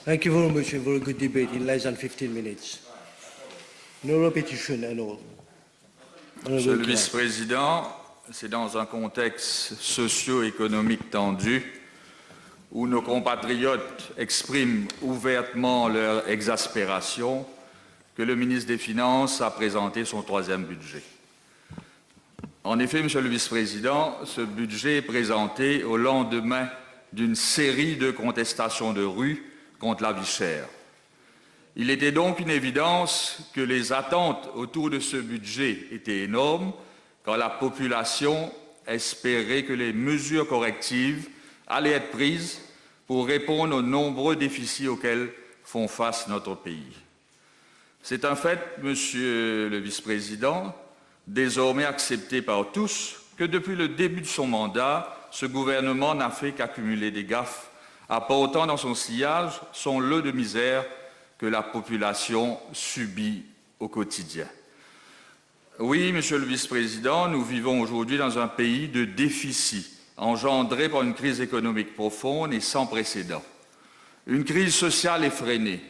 Thank you very much. A very good debate in less than 15 minutes. No repetition at all. Monsieur le vice-président, c'est dans un contexte socio-économique tendu où nos compatriotes expriment ouvertement leur exaspération que le ministre des Finances a présenté son troisième budget. En effet, Monsieur le vice-président, ce budget est présenté au lendemain d'une série de contestations de rue contre la vie chère. Il était donc une évidence que les attentes autour de ce budget étaient énormes quand la population espérait que les mesures correctives allaient être prises pour répondre aux nombreux déficits auxquels font face notre pays. C'est un fait, Monsieur le vice-président, désormais accepté par tous, que depuis le début de son mandat, ce gouvernement n'a fait qu'accumuler des gaffes, apportant dans son sillage son lot de misère que la population subit au quotidien. Oui, Monsieur le vice-président, nous vivons aujourd'hui dans un pays de déficit, engendré par une crise économique profonde et sans précédent, une crise sociale effrénée,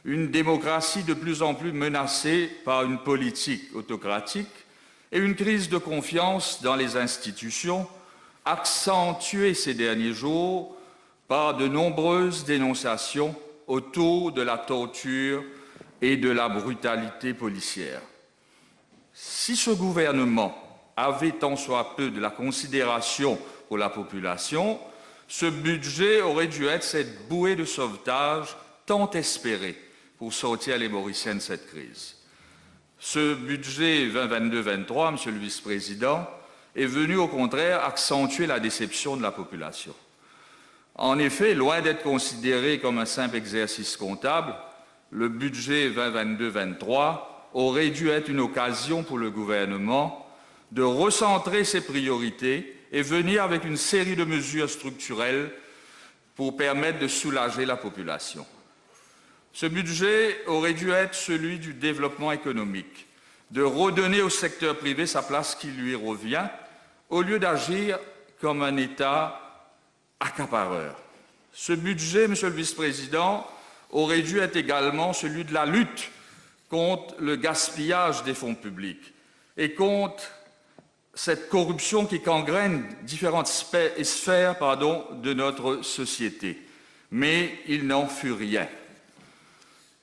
une démocratie de plus en plus menacée par une politique autocratique et une crise de confiance dans les institutions, accentuée ces derniers jours par de nombreuses dénonciations autour de la torture et de la brutalité policière. Si ce gouvernement avait tant soit peu de la considération pour la population, ce budget aurait dû être cette bouée de sauvetage tant espérée pour sortir les Mauriciens de cette crise. Ce budget 2022-23, Monsieur le vice-président, est venu au contraire accentuer la déception de la population. En effet, loin d'être considéré comme un simple exercice comptable, le budget 2022-23 aurait dû être une occasion pour le gouvernement de recentrer ses priorités et venir avec une série de mesures structurelles pour permettre de soulager la population. Ce budget aurait dû être celui du développement économique, de redonner au secteur privé sa place qui lui revient, au lieu d'agir comme un État accapareur. Ce budget, Monsieur le vice-président, aurait dû être également celui de la lutte contre le gaspillage des fonds publics et contre cette corruption qui gangrène différentes sphères de notre société. Mais il n'en fut rien.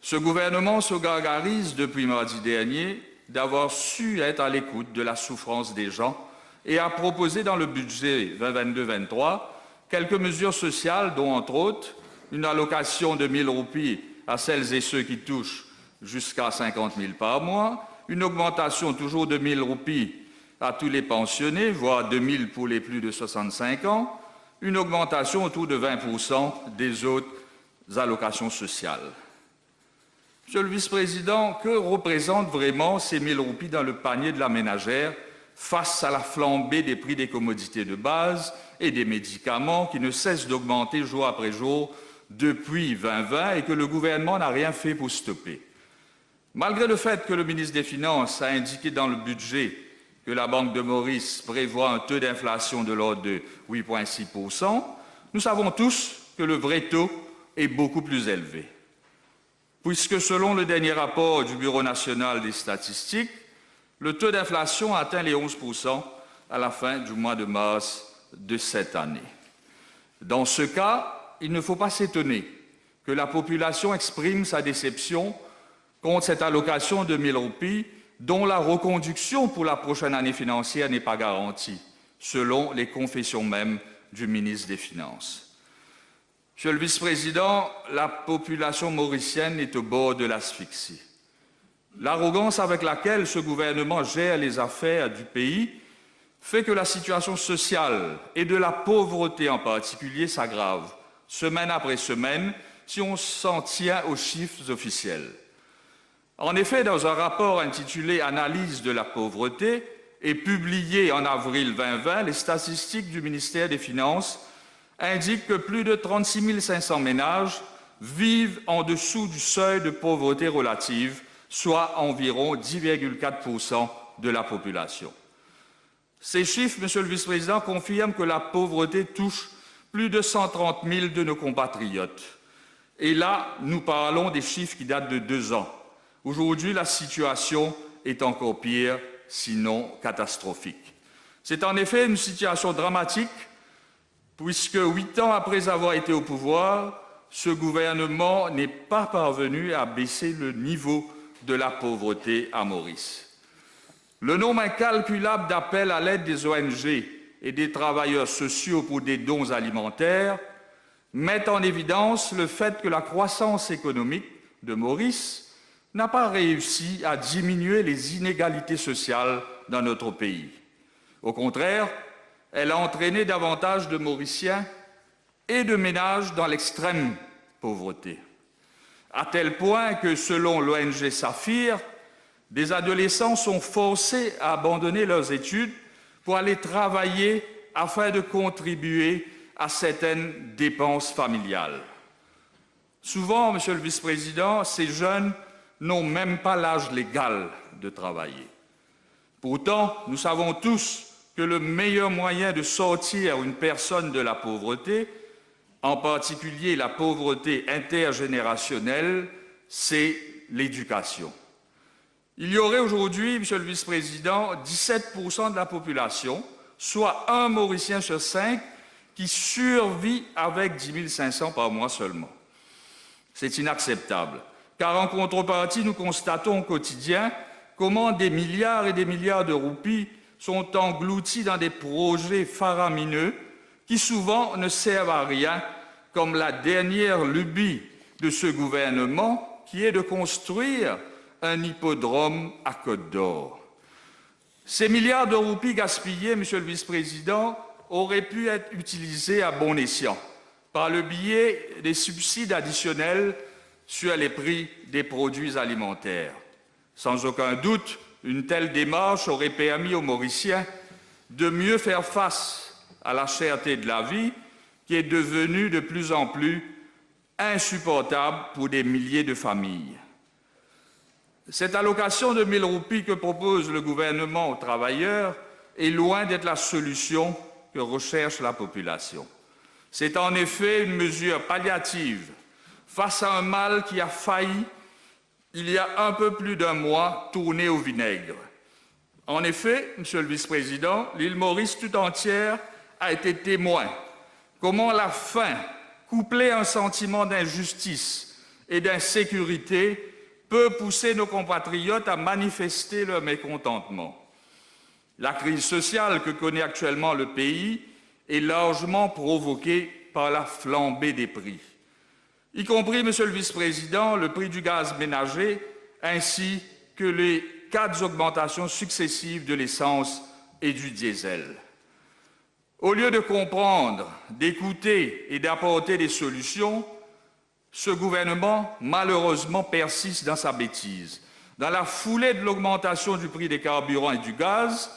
Ce gouvernement se gargarise depuis mardi dernier d'avoir su être à l'écoute de la souffrance des gens et a proposé dans le budget 2022-23 quelques mesures sociales, dont entre autres une allocation de 1 000 roupies à celles et ceux qui touchent jusqu'à 50 000 par mois, une augmentation toujours de 1 000 roupies à tous les pensionnés, voire 2 000 pour les plus de 65 ans, une augmentation autour de 20% des autres allocations sociales. Monsieur le vice-président, que représentent vraiment ces 1 000 roupies dans le panier de la ménagère face à la flambée des prix des commodités de base et des médicaments qui ne cessent d'augmenter jour après jour depuis 2020 et que le gouvernement n'a rien fait pour stopper? Malgré le fait que le ministre des Finances a indiqué dans le budget que la Banque de Maurice prévoit un taux d'inflation de l'ordre de 8,6%, nous savons tous que le vrai taux est beaucoup plus élevé. Puisque selon le dernier rapport du Bureau national des statistiques, le taux d'inflation a atteint les 11% à la fin du mois de mars de cette année. Dans ce cas, il ne faut pas s'étonner que la population exprime sa déception contre cette allocation de 1 000 roupies dont la reconduction pour la prochaine année financière n'est pas garantie, selon les confessions mêmes du ministre des Finances. Monsieur le vice-président, la population mauricienne est au bord de l'asphyxie. L'arrogance avec laquelle ce gouvernement gère les affaires du pays fait que la situation sociale et de la pauvreté en particulier s'aggrave, semaine après semaine, si on s'en tient aux chiffres officiels. En effet, dans un rapport intitulé « Analyse de la pauvreté » et publié en avril 2020, les statistiques du ministère des Finances indiquent que plus de 36 500 ménages vivent en dessous du seuil de pauvreté relative, soit environ 10,4% de la population. Ces chiffres, Monsieur le vice-président, confirment que la pauvreté touche plus de 130 000 de nos compatriotes Et là, nous parlons des chiffres qui datent de 2 ans. Aujourd'hui, la situation est encore pire, sinon catastrophique. C'est en effet une situation dramatique, puisque 8 ans après avoir été au pouvoir, ce gouvernement n'est pas parvenu à baisser le niveau de la pauvreté à Maurice. Le nombre incalculable d'appels à l'aide des ONG et des travailleurs sociaux pour des dons alimentaires met en évidence le fait que la croissance économique de Maurice n'a pas réussi à diminuer les inégalités sociales dans notre pays. Au contraire, elle a entraîné davantage de Mauriciens et de ménages dans l'extrême pauvreté, à tel point que, selon l'ONG Saphir, des adolescents sont forcés à abandonner leurs études pour aller travailler afin de contribuer à certaines dépenses familiales. Souvent, Monsieur le Vice-président, ces jeunes n'ont même pas l'âge légal de travailler. Pourtant, nous savons tous que le meilleur moyen de sortir une personne de la pauvreté, en particulier la pauvreté intergénérationnelle, c'est l'éducation. Il y aurait aujourd'hui, Monsieur le Vice-président, 17% de la population, soit un Mauricien sur 5, qui survit avec 10 500 par mois seulement. C'est inacceptable, car en contrepartie, nous constatons au quotidien comment des milliards et des milliards de roupies sont engloutis dans des projets faramineux qui souvent ne servent à rien, comme la dernière lubie de ce gouvernement, qui est de construire un hippodrome à Côte d'Or. Ces milliards de roupies gaspillés, Monsieur le Vice-président, auraient pu être utilisés à bon escient par le biais des subsides additionnels sur les prix des produits alimentaires. Sans aucun doute, une telle démarche aurait permis aux Mauriciens de mieux faire face à la cherté de la vie qui est devenue de plus en plus insupportable pour des milliers de familles. Cette allocation de 1 000 roupies que propose le gouvernement aux travailleurs est loin d'être la solution que recherche la population. C'est en effet une mesure palliative face à un mal qui a failli, il y a un peu plus d'1 mois, tourner au vinaigre. En effet, Monsieur le Vice-président, l'île Maurice tout entière a été témoin comment la faim, couplée à un sentiment d'injustice et d'insécurité, peut pousser nos compatriotes à manifester leur mécontentement. La crise sociale que connaît actuellement le pays est largement provoquée par la flambée des prix, y compris, Monsieur le Vice-président, le prix du gaz ménager, ainsi que les 4 augmentations successives de l'essence et du diesel. Au lieu de comprendre, d'écouter et d'apporter des solutions, ce gouvernement, malheureusement, persiste dans sa bêtise. Dans la foulée de l'augmentation du prix des carburants et du gaz,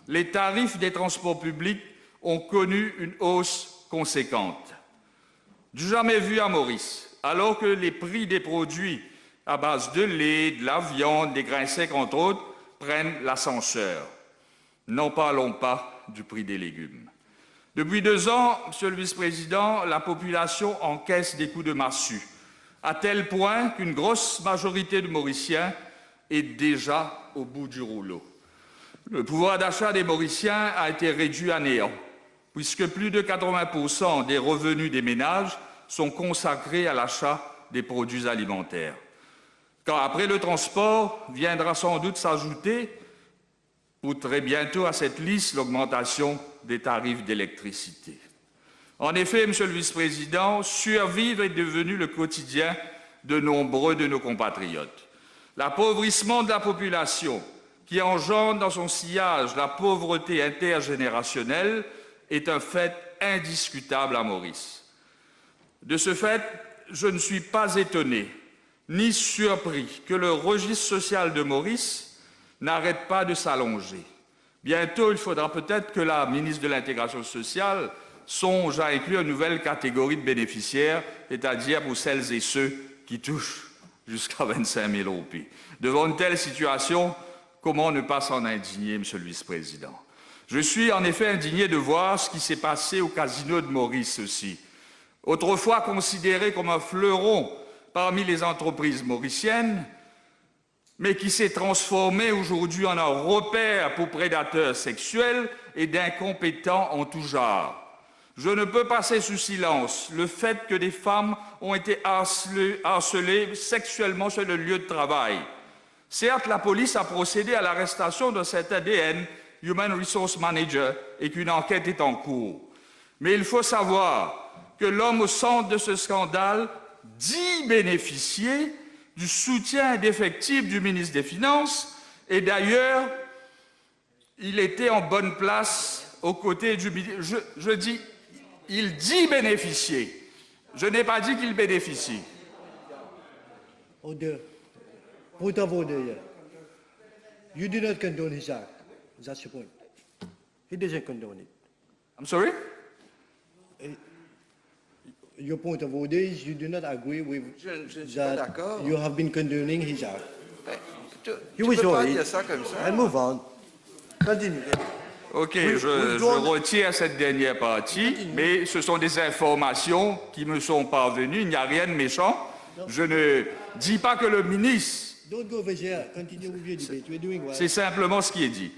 les tarifs des transports publics ont connu une hausse conséquente. Du jamais vu à Maurice, alors que les prix des produits à base de lait, de la viande, des grains secs, entre autres, prennent l'ascenseur. N'en parlons pas du prix des légumes. Depuis 2 ans, Monsieur le Vice-président, la population encaisse des coups de massue, à tel point qu'une grosse majorité de Mauriciens est déjà au bout du rouleau. Le pouvoir d'achat des Mauriciens a été réduit à néant, puisque plus de 80% des revenus des ménages sont consacrés à l'achat des produits alimentaires. Quand après le transport, viendra sans doute s'ajouter, pour très bientôt à cette liste, l'augmentation des tarifs d'électricité. En effet, Monsieur le Vice-président, survivre est devenu le quotidien de nombreux de nos compatriotes. L'appauvrissement de la population, qui engendre dans son sillage la pauvreté intergénérationnelle, est un fait indiscutable à Maurice. De ce fait, je ne suis pas étonné ni surpris que le registre social de Maurice n'arrête pas de s'allonger. Bientôt, il faudra peut-être que la ministre de l'Intégration sociale songe à inclure une nouvelle catégorie de bénéficiaires, c'est-à-dire pour celles et ceux qui touchent jusqu'à 25 000 roupies. Devant une telle situation, comment ne pas s'en indigner, Monsieur le Vice-président? Je suis en effet indigné de voir ce qui s'est passé au casino de Maurice aussi, Autrefois considéré comme un fleuron parmi les entreprises mauriciennes, mais qui s'est transformé aujourd'hui en un repère pour prédateurs sexuels et d'incompétents en tout genre. Je ne peux passer sous silence le fait que des femmes ont été harcelées sexuellement sur le lieu de travail. Certes, la police a procédé à l'arrestation d'un certain DN, Human Resource Manager, et qu'une enquête est en cours. Mais il faut savoir que l'homme au centre de ce scandale dit bénéficier du soutien indéfectible du ministre des Finances, et d'ailleurs, il était en bonne place aux côtés du ministre. Je dis, il dit bénéficier. Je n'ai pas dit qu'il bénéficie. Order. Point of order here. You do not condone his act. That's the point. He doesn't condone it. I'm sorry? Your point of order is you do not agree with Je ne suis pas that d'accord. you have been condoning his act. Ben, tu You peux withdraw pas it dire ça comme ça. and move on. Continue. OK, Oui, je retire cette dernière partie, mais ce sont des informations qui me sont parvenues. Il n'y a rien de méchant. Je ne dis pas que le ministre, Don't go over there. Continue with your debate. You're doing well. c'est simplement ce qui est dit.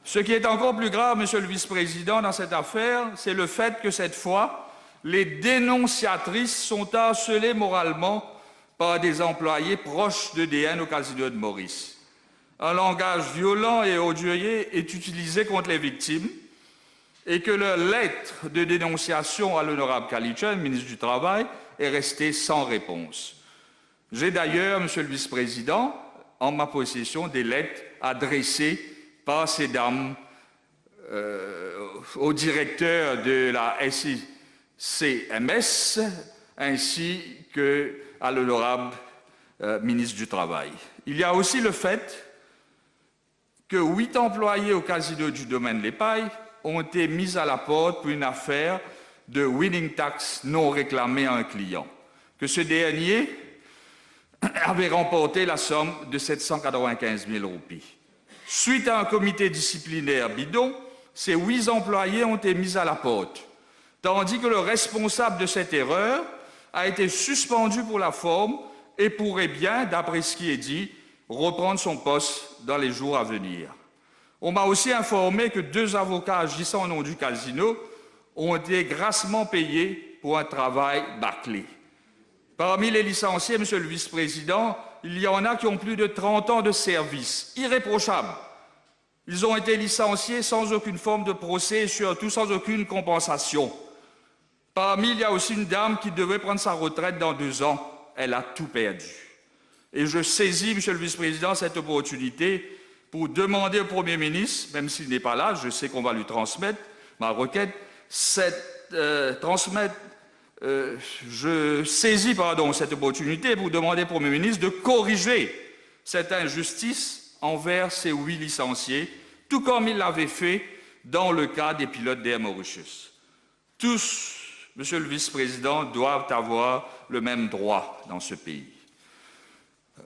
Ce qui est encore plus grave, Monsieur le Vice-président, dans cette affaire, c'est le fait que cette fois, les dénonciatrices sont harcelées moralement par des employés proches de DN au casino de Maurice. Un langage violent et odieux est utilisé contre les victimes et que leur lettre de dénonciation à l'honorable Kalitcha, ministre du Travail, est restée sans réponse. J'ai d'ailleurs, Monsieur le Vice-président, en ma possession des lettres adressées par ces dames au directeur de la SICMS ainsi qu'à l'honorable ministre du Travail. Il y a aussi le fait que 8 employés au casino du domaine Les Pailles ont été mis à la porte pour une affaire de winning tax non réclamée à un client, que ce dernier avait remporté la somme de 795 000 roupies. Suite à un comité disciplinaire bidon, ces 8 employés ont été mis à la porte, tandis que le responsable de cette erreur a été suspendu pour la forme et pourrait bien, d'après ce qui est dit, reprendre son poste dans les jours à venir. On m'a aussi informé que 2 avocats agissant au nom du casino ont été grassement payés pour un travail bâclé. Parmi les licenciés, Monsieur le Vice-président, il y en a qui ont plus de 30 ans de service, irréprochables. Ils ont été licenciés sans aucune forme de procès et surtout sans aucune compensation. Parmi, il y a aussi une dame qui devait prendre sa retraite dans 2 ans. Elle a tout perdu. Et je saisis, Monsieur le Vice-président, cette opportunité pour demander au Premier ministre, même s'il n'est pas là, je sais qu'on va lui transmettre ma requête, je saisis cette opportunité pour demander au Premier ministre de corriger cette injustice envers ces 8 licenciés, tout comme il l'avait fait dans le cas des pilotes d'Air Mauritius. Tous, Monsieur le Vice-président, doivent avoir le même droit dans ce pays.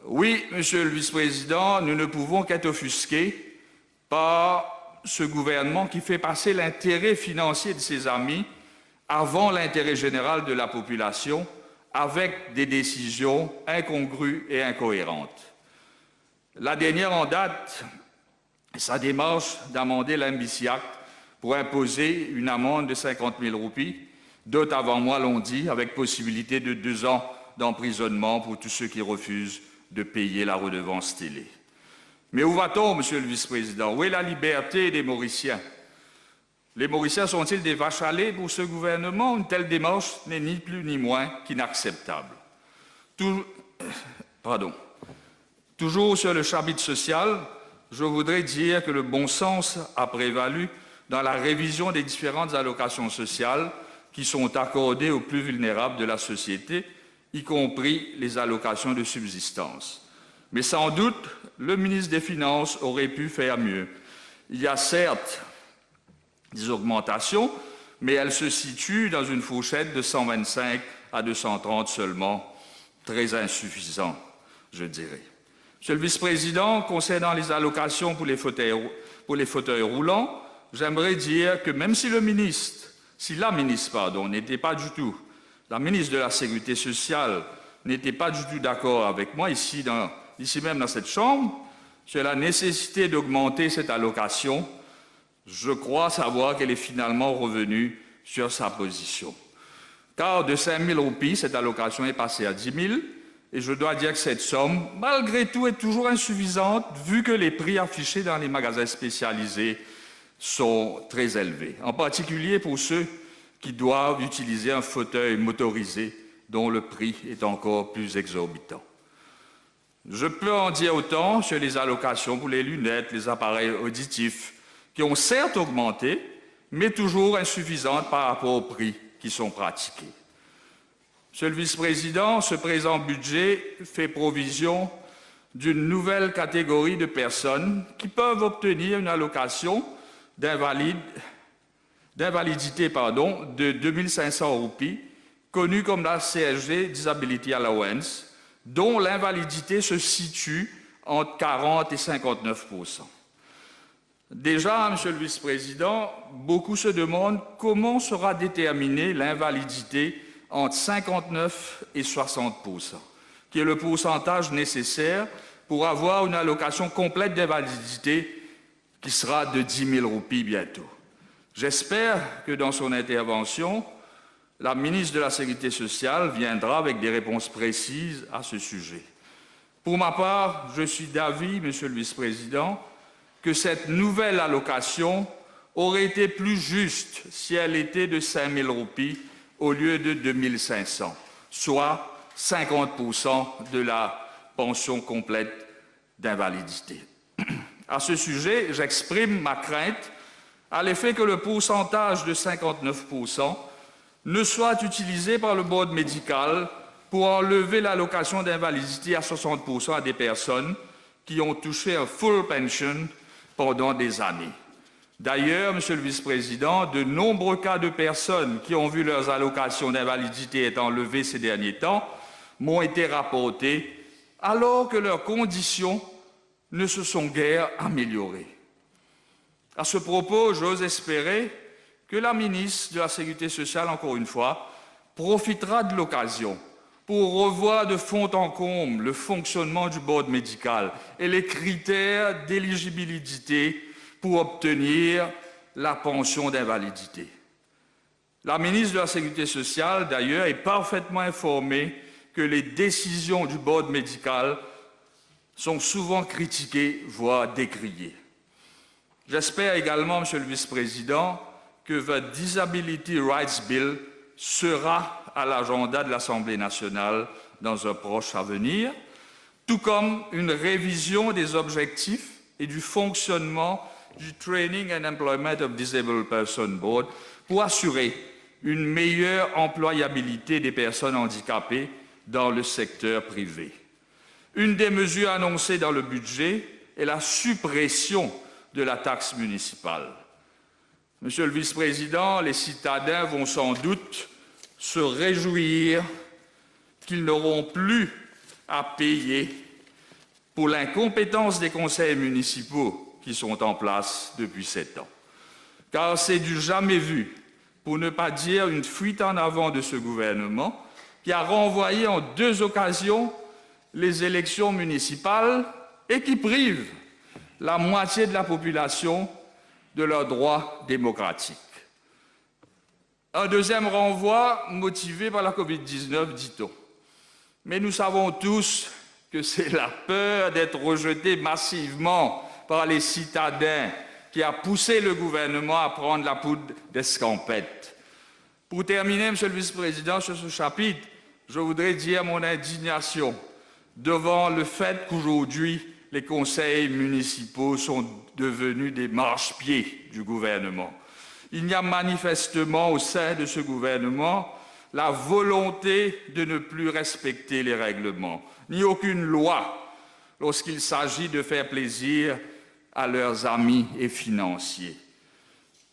Oui, Monsieur le Vice-président, nous ne pouvons qu'être offusqués par ce gouvernement qui fait passer l'intérêt financier de ses amis avant l'intérêt général de la population, avec des décisions incongrues et incohérentes. La dernière en date, sa démarche d'amender l'Amnesty Act pour imposer une amende de 50 000 roupies. D'autres avant moi l'ont dit, avec possibilité de 2 ans d'emprisonnement pour tous ceux qui refusent de payer la redevance télé. Mais où va-t-on, Monsieur le Vice-président? Où est la liberté des Mauriciens? Les Mauriciens sont-ils des vaches à lait pour ce gouvernement? Une telle démarche n'est ni plus ni moins qu'inacceptable. Toujours sur le chapitre social, je voudrais dire que le bon sens a prévalu dans la révision des différentes allocations sociales qui sont accordées aux plus vulnérables de la société, y compris les allocations de subsistance. Mais sans doute, le ministre des Finances aurait pu faire mieux. Il y a certes des augmentations, mais elles se situent dans une fourchette de 125 à 230 seulement, très insuffisant, je dirais. Monsieur le Vice-président, concernant les allocations pour les fauteuils roulants, j'aimerais dire que même si la ministre, n'était pas du tout La ministre de la Sécurité sociale n'était pas du tout d'accord avec moi, ici même dans cette Chambre, sur la nécessité d'augmenter cette allocation. Je crois savoir qu'elle est finalement revenue sur sa position. Car de 5 000 roupies, cette allocation est passée à 10 000, et je dois dire que cette somme, malgré tout, est toujours insuffisante, vu que les prix affichés dans les magasins spécialisés sont très élevés, en particulier pour ceux qui doivent utiliser un fauteuil motorisé dont le prix est encore plus exorbitant. Je peux en dire autant sur les allocations pour les lunettes, les appareils auditifs, qui ont certes augmenté, mais toujours insuffisantes par rapport aux prix qui sont pratiqués. Monsieur le vice-président, ce présent budget fait provision d'une nouvelle catégorie de personnes qui peuvent obtenir une allocation d'invalidité de 2 500 roupies, connue comme la CSG Disability Allowance, dont l'invalidité se situe entre 40 et 59%. Déjà, Monsieur le vice-président, beaucoup se demandent comment sera déterminée l'invalidité entre 59 et 60%, qui est le pourcentage nécessaire pour avoir une allocation complète d'invalidité qui sera de 10 000 roupies bientôt. J'espère que dans son intervention, la ministre de la Sécurité sociale viendra avec des réponses précises à ce sujet. Pour ma part, je suis d'avis, Monsieur le vice-président, que cette nouvelle allocation aurait été plus juste si elle était de 5 000 roupies au lieu de 2 500, soit 50% de la pension complète d'invalidité. À ce sujet, j'exprime ma crainte à l'effet que le pourcentage de 59% ne soit utilisé par le board médical pour enlever l'allocation d'invalidité à 60% à des personnes qui ont touché un full pension pendant des années. D'ailleurs, Monsieur le vice-président, de nombreux cas de personnes qui ont vu leurs allocations d'invalidité être enlevées ces derniers temps m'ont été rapportés alors que leurs conditions ne se sont guère améliorées. À ce propos, j'ose espérer que la ministre de la Sécurité sociale, encore une fois, profitera de l'occasion pour revoir de fond en comble le fonctionnement du board médical et les critères d'éligibilité pour obtenir la pension d'invalidité. La ministre de la Sécurité sociale, d'ailleurs, est parfaitement informée que les décisions du board médical sont souvent critiquées, voire décriées. J'espère également, Monsieur le vice-président, que votre Disability Rights Bill sera à l'agenda de l'Assemblée nationale dans un proche avenir, tout comme une révision des objectifs et du fonctionnement du Training and Employment of Disabled Persons Board pour assurer une meilleure employabilité des personnes handicapées dans le secteur privé. Une des mesures annoncées dans le budget est la suppression de la taxe municipale. Monsieur le vice-président, les citadins vont sans doute se réjouir qu'ils n'auront plus à payer pour l'incompétence des conseils municipaux qui sont en place depuis 7 ans. Car c'est du jamais vu, pour ne pas dire une fuite en avant de ce gouvernement, qui a renvoyé en 2 occasions les élections municipales et qui prive la moitié de la population de leurs droits démocratiques. Un deuxième renvoi motivé par la Covid-19, dit-on. Mais nous savons tous que c'est la peur d'être rejeté massivement par les citadins qui a poussé le gouvernement à prendre la poudre d'escampette. Pour terminer, Monsieur le vice-président, sur ce chapitre, je voudrais dire mon indignation devant le fait qu'aujourd'hui, les conseils municipaux sont devenus des marchepieds du gouvernement. Il y a manifestement au sein de ce gouvernement la volonté de ne plus respecter les règlements, ni aucune loi lorsqu'il s'agit de faire plaisir à leurs amis et financiers.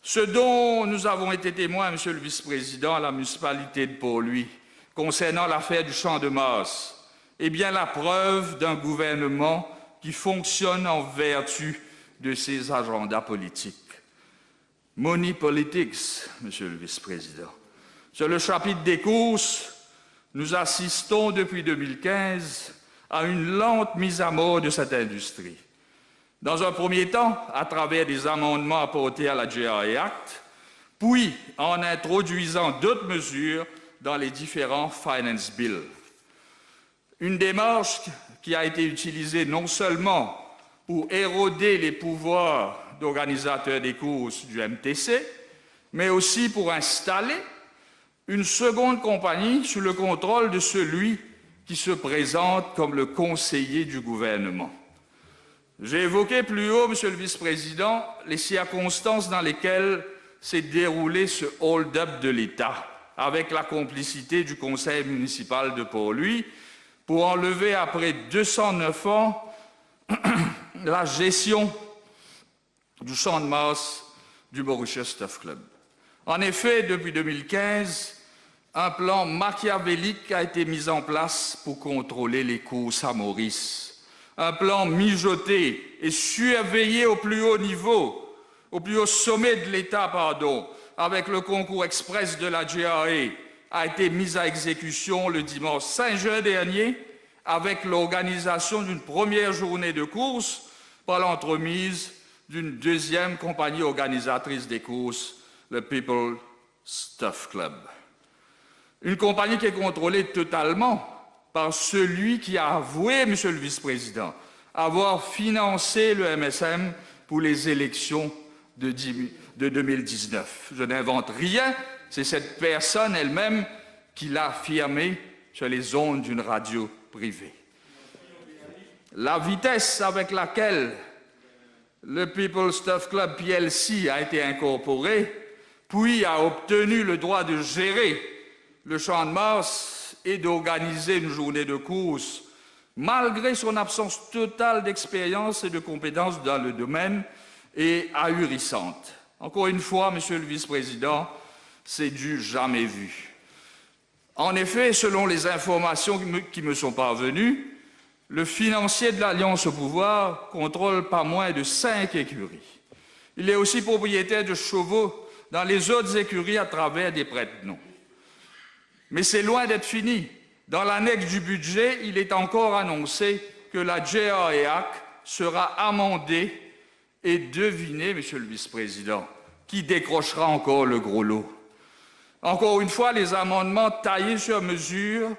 Ce dont nous avons été témoins, Monsieur le vice-président, à la municipalité de Port-Louis, concernant l'affaire du Champ de Mars, est bien la preuve d'un gouvernement qui fonctionne en vertu de ses agendas politiques. Money politics, Monsieur le vice-président. Sur le chapitre des courses, nous assistons depuis 2015 à une lente mise à mort de cette industrie. Dans un premier temps, à travers des amendements apportés à la GRA Act, puis en introduisant d'autres mesures dans les différents Finance Bills. Une démarche qui a été utilisée non seulement pour éroder les pouvoirs d'organisateurs des courses du MTC, mais aussi pour installer une seconde compagnie sous le contrôle de celui qui se présente comme le conseiller du gouvernement. J'ai évoqué plus haut, Monsieur le Vice-président, les circonstances dans lesquelles s'est déroulé ce hold-up de l'État, avec la complicité du conseil municipal de Port-Louis, pour enlever après 209 ans la gestion du champ de Mars du Mauritius Stuff Club. En effet, depuis 2015, un plan machiavélique a été mis en place pour contrôler les courses à Maurice. Un plan mijoté et surveillé au plus haut niveau, au plus haut sommet de l'État, avec le concours express de la GRA, a été mis à exécution le dimanche 5 juin dernier, avec l'organisation d'une première journée de course par l'entremise d'une deuxième compagnie organisatrice des courses, le People Stuff Club. Une compagnie qui est contrôlée totalement par celui qui a avoué, Monsieur le Vice-président, avoir financé le MSM pour les élections de 2019. Je n'invente rien, c'est cette personne elle-même qui l'a affirmé sur les ondes d'une radio privée. La vitesse avec laquelle le People Stuff Club PLC a été incorporé, puis a obtenu le droit de gérer le champ de Mars et d'organiser une journée de course, malgré son absence totale d'expérience et de compétences dans le domaine, est ahurissante. Encore une fois, Monsieur le Vice-président, c'est du jamais vu. En effet, selon les informations qui me sont parvenues, le financier de l'Alliance au pouvoir contrôle pas moins de 5 écuries. Il est aussi propriétaire de chevaux dans les autres écuries à travers des prête-noms. Mais c'est loin d'être fini. Dans l'annexe du budget, il est encore annoncé que la GRA sera amendée et devinez, Monsieur le Vice-président, qui décrochera encore le gros lot. Encore une fois, les amendements taillés sur mesure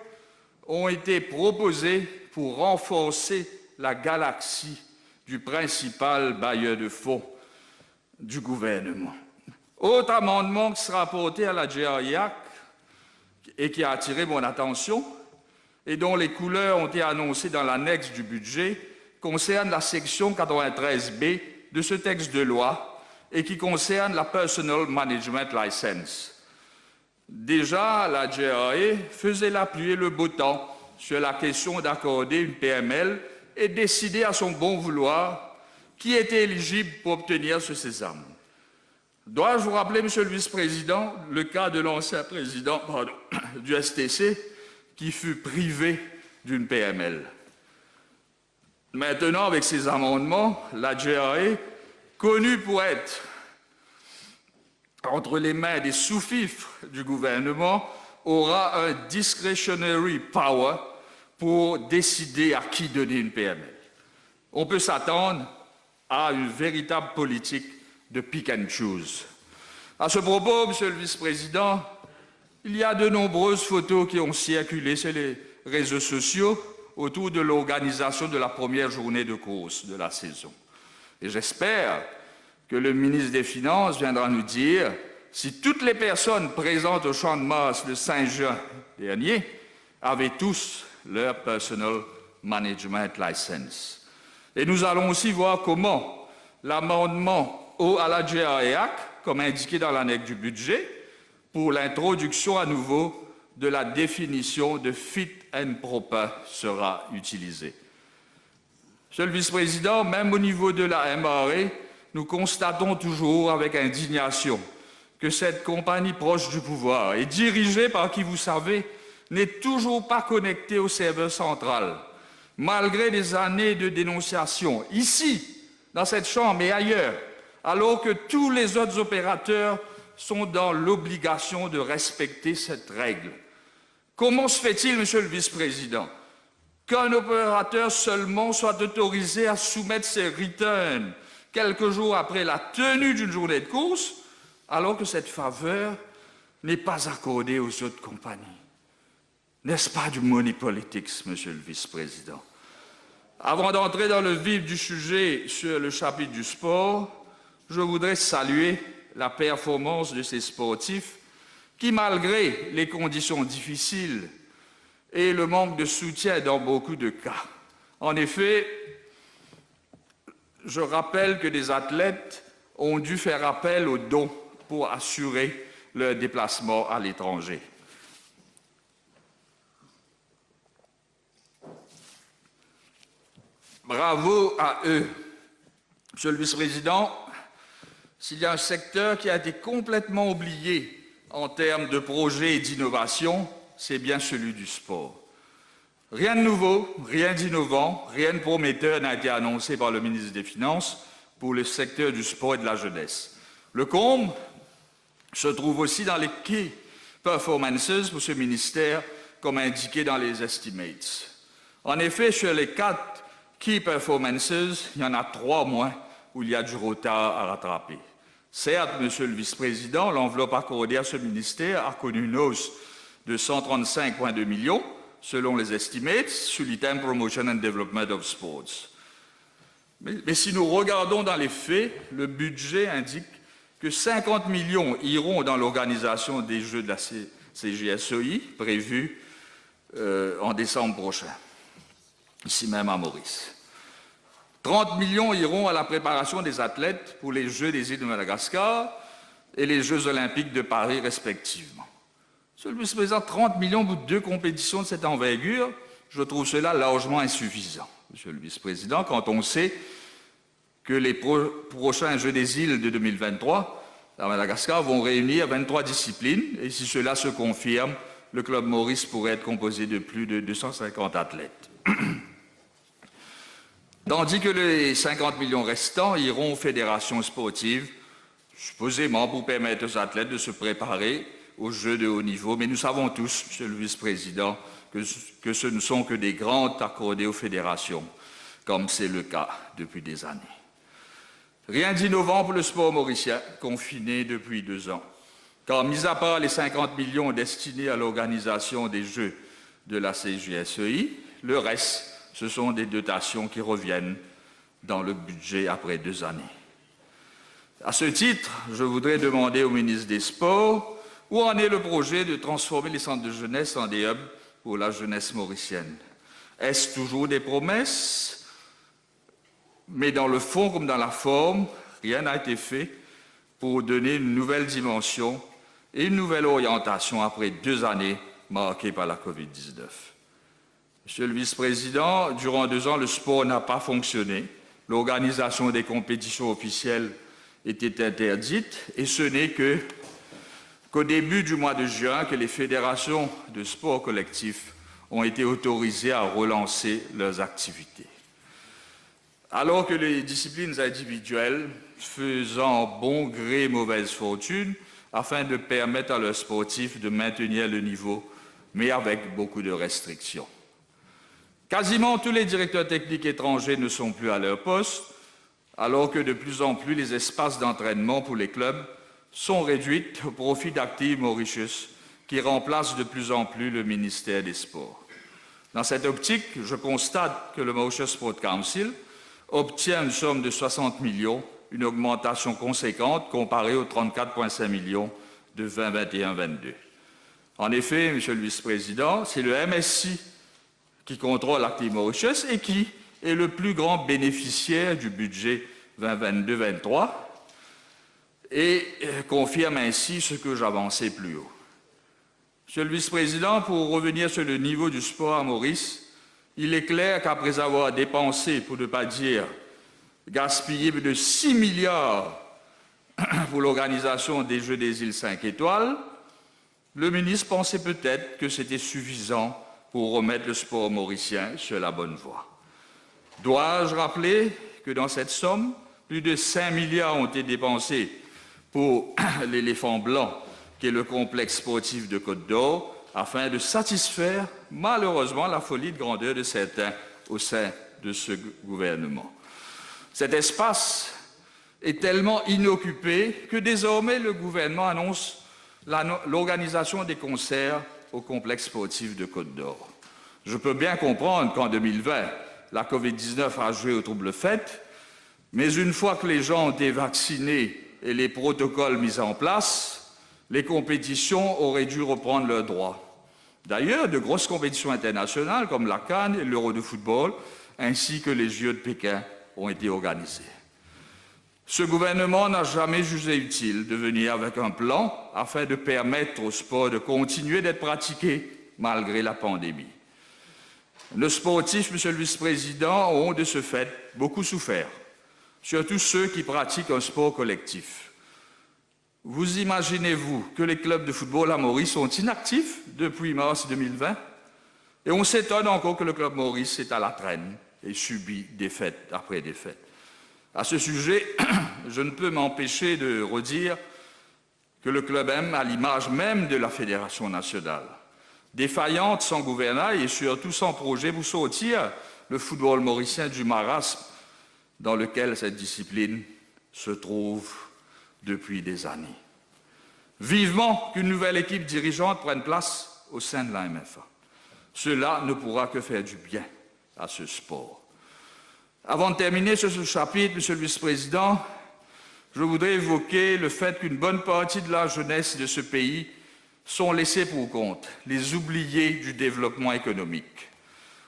ont été proposés pour renforcer la galaxie du principal bailleur de fonds du gouvernement. Autre amendement qui sera apporté à la GRA et qui a attiré mon attention et dont les couleurs ont été annoncées dans l'annexe du budget concerne la section 93B de ce texte de loi et qui concerne la Personal Management License. Déjà, la GRA faisait la pluie et le beau temps sur la question d'accorder une PML et décider à son bon vouloir qui était éligible pour obtenir ce sésame. Dois-je vous rappeler, Monsieur le Vice-président, le cas de l'ancien président du STC qui fut privé d'une PML. Maintenant, avec ces amendements, la GRA, connue pour être entre les mains des sous-fifres du gouvernement, aura un discretionary power pour décider à qui donner une PML. On peut s'attendre à une véritable politique de pick and choose. À ce propos, Monsieur le Vice-président, il y a de nombreuses photos qui ont circulé sur les réseaux sociaux autour de l'organisation de la première journée de course de la saison. Et j'espère que le ministre des Finances viendra nous dire si toutes les personnes présentes au champ de Mars le 5 juin dernier avaient tous leur Personal Management License. Et nous allons aussi voir comment l'amendement à la GRA, comme indiqué dans l'annexe du budget, pour l'introduction à nouveau de la définition de fit and proper sera utilisé. Monsieur le Vice-président, même au niveau de la MRA, nous constatons toujours avec indignation que cette compagnie proche du pouvoir et dirigée par qui, vous savez, n'est toujours pas connectée au serveur central, malgré des années de dénonciation, ici, dans cette Chambre et ailleurs, alors que tous les autres opérateurs sont dans l'obligation de respecter cette règle. Comment se fait-il, Monsieur le Vice-président, qu'un opérateur seulement soit autorisé à soumettre ses returns quelques jours après la tenue d'une journée de course, alors que cette faveur n'est pas accordée aux autres compagnies? N'est-ce pas du money politics, Monsieur le Vice-président? Avant d'entrer dans le vif du sujet sur le chapitre du sport, je voudrais saluer la performance de ces sportifs qui, malgré les conditions difficiles et le manque de soutien dans beaucoup de cas. En effet, je rappelle que des athlètes ont dû faire appel aux dons pour assurer leur déplacement à l'étranger. Bravo à eux. Monsieur le Vice-président, s'il y a un secteur qui a été complètement oublié en termes de projets et d'innovation, c'est bien celui du sport. Rien de nouveau, rien d'innovant, rien de prometteur n'a été annoncé par le ministre des Finances pour le secteur du sport et de la jeunesse. Le comble se trouve aussi dans les key performances pour ce ministère, comme indiqué dans les estimates. En effet, sur les 4 key performances, il y en a 3 moins où il y a du retard à rattraper. Certes, Monsieur le Vice-président, l'enveloppe accordée à ce ministère a connu une hausse de 135,2 millions, selon les estimates, sur l'item Promotion and Development of Sports. Mais si nous regardons dans les faits, le budget indique que 50 millions iront dans l'organisation des Jeux de la CJSOI, prévus en décembre prochain, ici même à Maurice. 30 millions iront à la préparation des athlètes pour les Jeux des îles de Madagascar et les Jeux olympiques de Paris respectivement. Monsieur le Vice-président, 30 millions pour 2 compétitions de cette envergure, je trouve cela largement insuffisant. Monsieur le Vice-président, quand on sait que les prochains Jeux des îles de 2023 à Madagascar vont réunir 23 disciplines, et si cela se confirme, le Club Maurice pourrait être composé de plus de 250 athlètes. Tandis que les 50 millions restants iront aux fédérations sportives, supposément pour permettre aux athlètes de se préparer aux Jeux de haut niveau. Mais nous savons tous, Monsieur le Vice-président, que ce ne sont que des grandes accordées aux fédérations, comme c'est le cas depuis des années. Rien d'innovant pour le sport mauricien, confiné depuis 2 ans. Car, mis à part les 50 millions destinés à l'organisation des Jeux de la CJSEI, le reste, ce sont des dotations qui reviennent dans le budget après 2 années. À ce titre, je voudrais demander au ministre des Sports où en est le projet de transformer les centres de jeunesse en des hubs pour la jeunesse mauricienne. Est-ce toujours des promesses? Mais dans le fond comme dans la forme, rien n'a été fait pour donner une nouvelle dimension et une nouvelle orientation après 2 années marquées par la COVID-19. Monsieur le Vice-président, durant 2 ans, le sport n'a pas fonctionné. L'organisation des compétitions officielles était interdite et ce n'est qu'au début du mois de juin que les fédérations de sport collectif ont été autorisées à relancer leurs activités. Alors que les disciplines individuelles, faisant bon gré mauvaise fortune, afin de permettre à leurs sportifs de maintenir le niveau, mais avec beaucoup de restrictions. Quasiment tous les directeurs techniques étrangers ne sont plus à leur poste, alors que de plus en plus les espaces d'entraînement pour les clubs sont réduits au profit d'Active Mauritius, qui remplace de plus en plus le ministère des Sports. Dans cette optique, je constate que le Mauritius Sport Council obtient une somme de 60 millions, une augmentation conséquente comparée aux 34,5 millions de 2021-22. En effet, Monsieur le Vice-président, c'est le MSI qui contrôle Active Mauritius et qui est le plus grand bénéficiaire du budget 2022-23 et confirme ainsi ce que j'avançais plus haut. Monsieur le Vice-président, pour revenir sur le niveau du sport à Maurice, il est clair qu'après avoir dépensé, pour ne pas dire gaspillé plus de 6 milliards pour l'organisation des Jeux des îles 5 étoiles, le ministre pensait peut-être que c'était suffisant pour remettre le sport mauricien sur la bonne voie. Dois-je rappeler que dans cette somme, plus de 5 milliards ont été dépensés pour l'éléphant blanc qu'est le complexe sportif de Côte d'Or, afin de satisfaire malheureusement la folie de grandeur de certains au sein de ce gouvernement. Cet espace est tellement inoccupé que désormais le gouvernement annonce l'organisation des concerts au complexe sportif de Côte d'Or. Je peux bien comprendre qu'en 2020, la Covid-19 a joué au trouble fête, mais une fois que les gens ont été vaccinés et les protocoles mis en place, les compétitions auraient dû reprendre leurs droits. D'ailleurs, de grosses compétitions internationales comme la CAN et l'Euro de football, ainsi que les Jeux de Pékin, ont été organisés. Ce gouvernement n'a jamais jugé utile de venir avec un plan afin de permettre au sport de continuer d'être pratiqué malgré la pandémie. Nos sportifs, Monsieur le Vice-président, ont de ce fait beaucoup souffert, surtout ceux qui pratiquent un sport collectif. Vous imaginez-vous que les clubs de football à Maurice sont inactifs depuis mars 2020? Et on s'étonne encore que le club Maurice est à la traîne et subit défaite après défaite. À ce sujet, je ne peux m'empêcher de redire que le club M, à l'image même de la Fédération nationale, défaillante, sans gouvernail et surtout sans projet pour sortir le football mauricien du marasme dans lequel cette discipline se trouve depuis des années. Vivement qu'une nouvelle équipe dirigeante prenne place au sein de la MFA. Cela ne pourra que faire du bien à ce sport. Avant de terminer sur ce chapitre, Monsieur le Vice-président, je voudrais évoquer le fait qu'une bonne partie de la jeunesse de ce pays sont laissés pour compte, les oubliés du développement économique.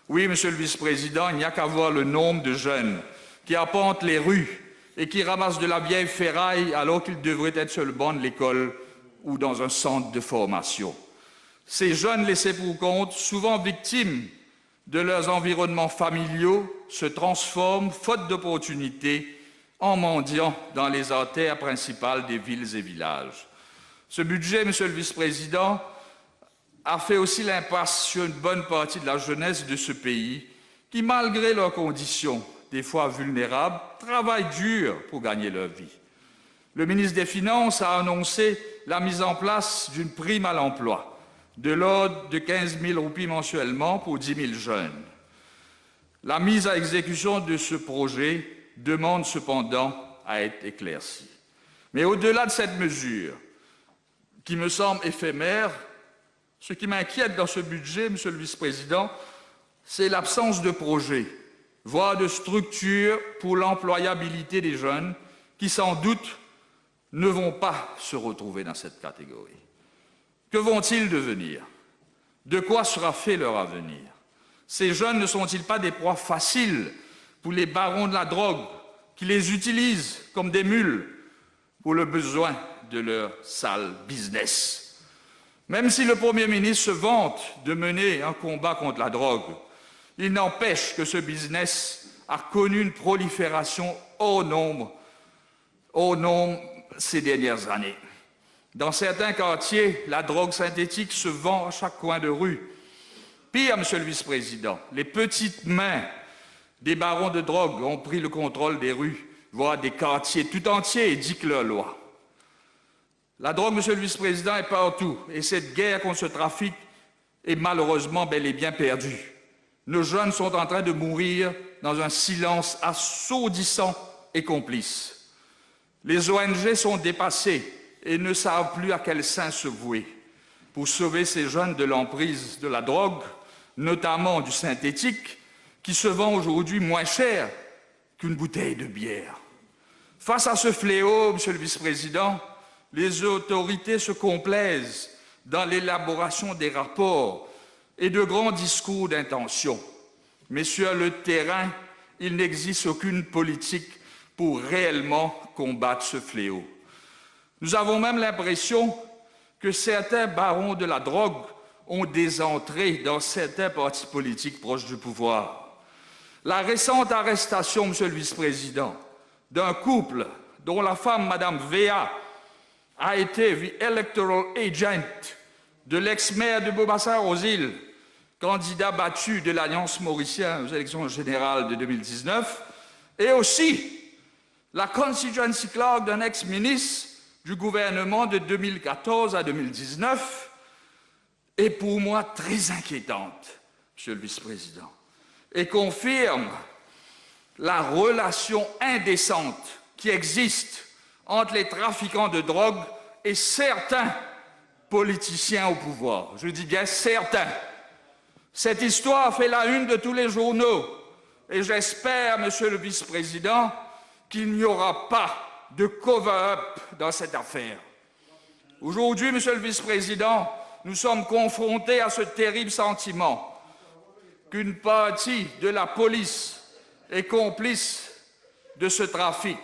Oui, Monsieur le Vice-président, il n'y a qu'à voir le nombre de jeunes qui arpentent les rues et qui ramassent de la vieille ferraille alors qu'ils devraient être sur le banc de l'école ou dans un centre de formation. Ces jeunes laissés pour compte, souvent victimes de leurs environnements familiaux, se transforment, faute d'opportunités, en mendiants dans les artères principales des villes et villages. Ce budget, Monsieur le Vice-président, a fait aussi l'impasse sur une bonne partie de la jeunesse de ce pays qui, malgré leurs conditions, des fois vulnérables, travaillent dur pour gagner leur vie. Le ministre des Finances a annoncé la mise en place d'une prime à l'emploi de l'ordre de 15 000 roupies mensuellement pour 10 000 jeunes. La mise à exécution de ce projet demande cependant à être éclaircie. Mais au-delà de cette mesure, qui me semble éphémère, ce qui m'inquiète dans ce budget, Monsieur le Vice-président, c'est l'absence de projet, voire de structure pour l'employabilité des jeunes qui, sans doute, ne vont pas se retrouver dans cette catégorie. Que vont-ils devenir? De quoi sera fait leur avenir? Ces jeunes ne sont-ils pas des proies faciles pour les barons de la drogue qui les utilisent comme des mules pour le besoin de leur sale business? Même si le Premier ministre se vante de mener un combat contre la drogue, il n'empêche que ce business a connu une prolifération hors nombre ces dernières années. Dans certains quartiers, la drogue synthétique se vend à chaque coin de rue. Pire, Monsieur le Vice-président, les petites mains des barons de drogue ont pris le contrôle des rues, voire des quartiers tout entiers et dictent leur loi. La drogue, Monsieur le Vice-président, est partout et cette guerre contre ce trafic est malheureusement bel et bien perdue. Nos jeunes sont en train de mourir dans un silence assourdissant et complice. Les ONG sont dépassées et ne savent plus à quel saint se vouer pour sauver ces jeunes de l'emprise de la drogue, notamment du synthétique, qui se vend aujourd'hui moins cher qu'une bouteille de bière. Face à ce fléau, Monsieur le Vice-président, les autorités se complaisent dans l'élaboration des rapports et de grands discours d'intention. Mais sur le terrain, il n'existe aucune politique pour réellement combattre ce fléau. Nous avons même l'impression que certains barons de la drogue ont des entrées dans certains partis politiques proches du pouvoir. La récente arrestation, Monsieur le Vice-président, d'un couple dont la femme, Madame Véa, a été the electoral agent de l'ex-maire de Beaubassin-aux-Îles, candidat battu de l'Alliance mauricienne aux élections générales de 2019, et aussi la constituency clerk d'un ex-ministre du gouvernement de 2014 à 2019 est pour moi très inquiétante, Monsieur le Vice-président, et confirme la relation indécente qui existe entre les trafiquants de drogue et certains politiciens au pouvoir. Je dis bien certains. Cette histoire fait la une de tous les journaux et j'espère, Monsieur le Vice-président, qu'il n'y aura pas de cover-up dans cette affaire. Aujourd'hui, Monsieur le Vice-président, nous sommes confrontés à ce terrible sentiment qu'une partie de la police est complice de ce trafic.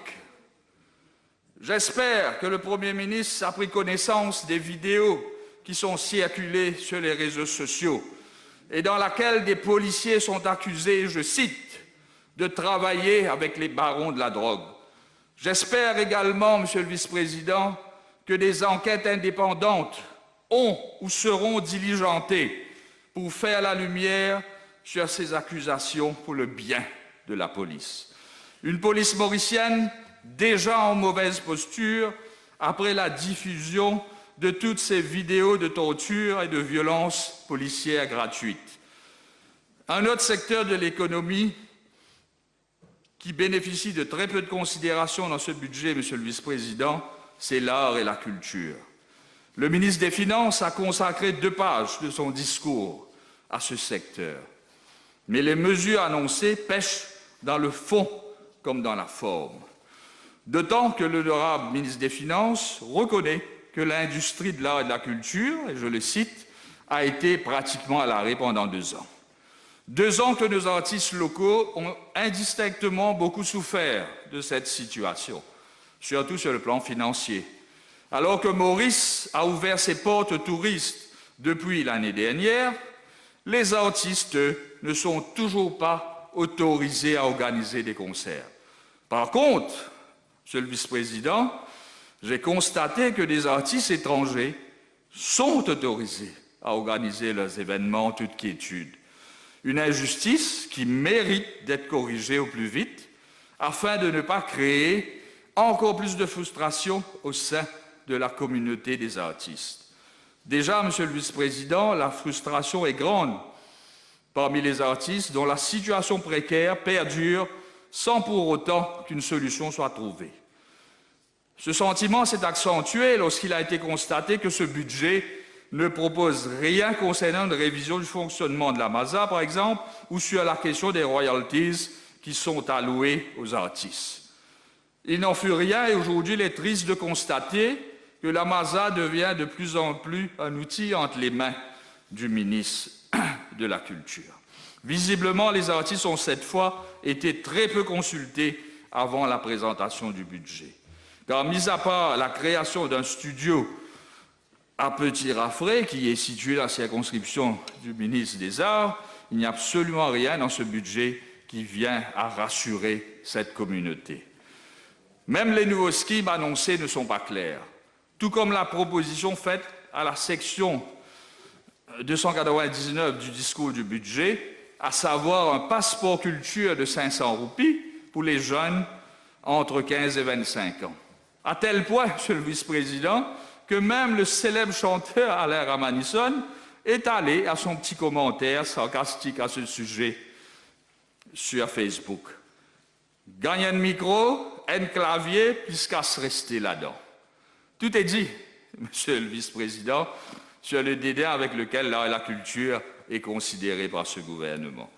J'espère que le Premier ministre a pris connaissance des vidéos qui sont circulées sur les réseaux sociaux et dans lesquelles des policiers sont accusés, je cite, de travailler avec les barons de la drogue. J'espère également, Monsieur le Vice-président, que des enquêtes indépendantes ont ou seront diligentées pour faire la lumière sur ces accusations pour le bien de la police. Une police mauricienne déjà en mauvaise posture après la diffusion de toutes ces vidéos de torture et de violences policières gratuites. Un autre secteur de l'économie qui bénéficie de très peu de considération dans ce budget, Monsieur le Vice-président, c'est l'art et la culture. Le ministre des Finances a consacré 2 pages de son discours à ce secteur. Mais les mesures annoncées pêchent dans le fond comme dans la forme. D'autant que l'honorable ministre des Finances reconnaît que l'industrie de l'art et de la culture, et je le cite, a été pratiquement à l'arrêt pendant 2 ans. 2 ans que nos artistes locaux ont indistinctement beaucoup souffert de cette situation, surtout sur le plan financier. Alors que Maurice a ouvert ses portes aux touristes depuis l'année dernière, les artistes ne sont toujours pas autorisés à organiser des concerts. Par contre, Monsieur le Vice-président, j'ai constaté que des artistes étrangers sont autorisés à organiser leurs événements en toute quiétude. Une injustice qui mérite d'être corrigée au plus vite afin de ne pas créer encore plus de frustration au sein de la communauté des artistes. Déjà, Monsieur le Vice-président, la frustration est grande parmi les artistes dont la situation précaire perdure sans pour autant qu'une solution soit trouvée. Ce sentiment s'est accentué lorsqu'il a été constaté que ce budget ne propose rien concernant une révision du fonctionnement de la MASA, par exemple, ou sur la question des royalties qui sont allouées aux artistes. Il n'en fut rien et aujourd'hui, il est triste de constater que la MASA devient de plus en plus un outil entre les mains du ministre de la Culture. Visiblement, les artistes ont cette fois été très peu consultés avant la présentation du budget. Car, mis à part la création d'un studio à Petit-Raffray, qui est situé dans la circonscription du ministre des Arts, il n'y a absolument rien dans ce budget qui vient à rassurer cette communauté. Même les nouveaux schemes annoncés ne sont pas clairs, tout comme la proposition faite à la section 299 du discours du budget, à savoir un passeport culture de 500 roupies pour les jeunes entre 15 et 25 ans. À tel point, Monsieur le Vice-président, que même le célèbre chanteur Alain Ramanisson est allé à son petit commentaire sarcastique à ce sujet sur Facebook. Gagne un micro, un clavier, puisqu'à se rester là-dedans. Tout est dit, Monsieur le Vice-président, sur le dédain avec lequel l'art et la culture est considéré par ce gouvernement.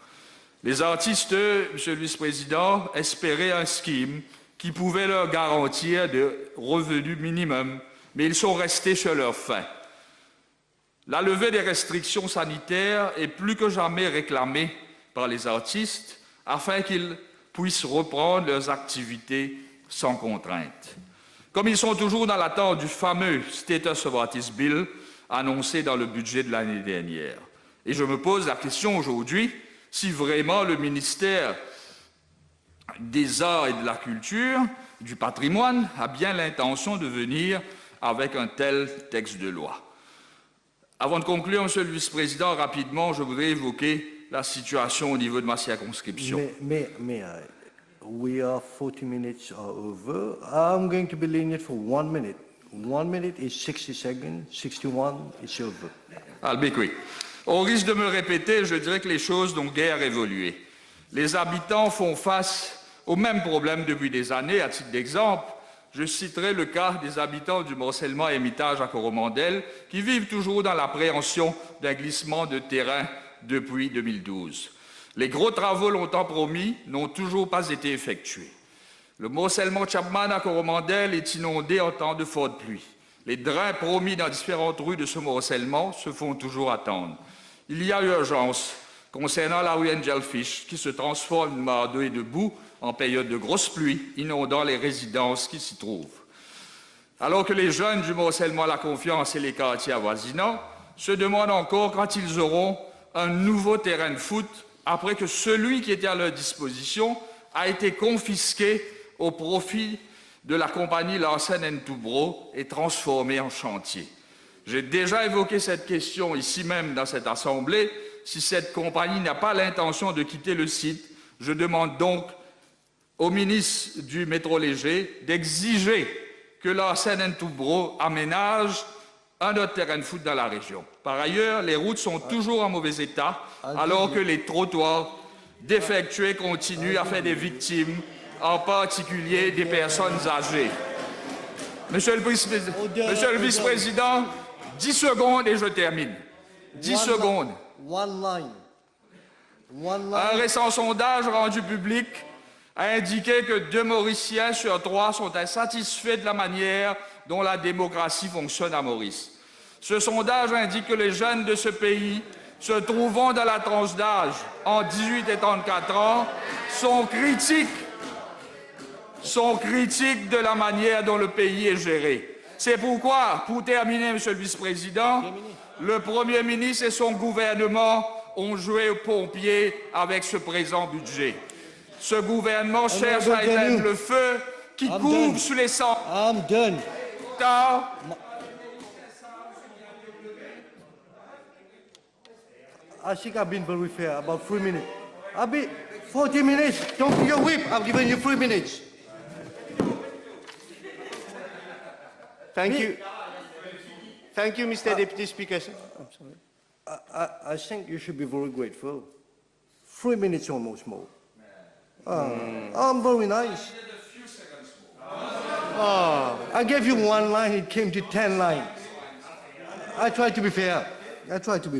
Les artistes, Monsieur le Vice-président, espéraient un scheme qui pouvait leur garantir de revenus minimum, mais ils sont restés sur leur faim. La levée des restrictions sanitaires est plus que jamais réclamée par les artistes afin qu'ils puissent reprendre leurs activités sans contrainte. Comme ils sont toujours dans l'attente du fameux Status of Artist Bill annoncé dans le budget de l'année dernière. Et je me pose la question aujourd'hui si vraiment le ministère des Arts et de la Culture, du Patrimoine, a bien l'intention de venir avec un tel texte de loi. Avant de conclure, Monsieur le Vice-président, rapidement, je voudrais évoquer la situation au niveau de ma circonscription. We are 40 minutes over. I'm going to be lenient for 1 minute. 1 minute is 60 seconds. 61 is over. I'll be quick. Au risque de me répéter, je dirais que les choses n'ont guère évolué. Les habitants font face aux mêmes problèmes depuis des années. À titre d'exemple, je citerai le cas des habitants du morcellement et mitage à Coromandel qui vivent toujours dans l'appréhension d'un glissement de terrain depuis 2012. Les gros travaux longtemps promis n'ont toujours pas été effectués. Le morcellement Chapman à Coromandel est inondé en temps de forte pluie. Les drains promis dans différentes rues de ce morcellement se font toujours attendre. Il y a urgence concernant la rue Angelfish qui se transforme en mare de boue en période de grosse pluie, inondant les résidences qui s'y trouvent. Alors que les jeunes du morcellement La Confiance et les quartiers avoisinants se demandent encore quand ils auront un nouveau terrain de foot après que celui qui était à leur disposition a été confisqué au profit de la compagnie Larsen & Toubro et transformé en chantier. J'ai déjà évoqué cette question ici même dans cette Assemblée. Si cette compagnie n'a pas l'intention de quitter le site, je demande donc au ministre du Métro Léger d'exiger que Larsen & Toubro aménage un autre terrain de foot dans la région. Par ailleurs, les routes sont toujours en mauvais état, alors que les trottoirs défectueux continuent à faire des victimes, en particulier des personnes âgées. Monsieur le vice-président, 10 secondes et je termine. 10 secondes. One line. Un récent sondage rendu public a indiqué que 2 Mauriciens sur 3 sont insatisfaits de la manière dont la démocratie fonctionne à Maurice. Ce sondage indique que les jeunes de ce pays, se trouvant dans la tranche d'âge entre 18 et 34 ans, sont critiques de la manière dont le pays est géré. C'est pourquoi, pour terminer, Monsieur le Vice-président, le Premier ministre et son gouvernement ont joué aux pompiers avec ce présent budget. Ce gouvernement cherche à éteindre le feu qui couvre sous les cendres. I'm done. I think I've been very fair, about 3 minutes. I'll be 40 minutes. Don't be a whip. I've given you 3 minutes. Thank you. Thank you, Mr. Deputy Speaker. I'm sorry. I think you should be very grateful. 3 minutes almost more. I'm very nice. I gave you 1 line, it came to 10 lines. I tried to be fair.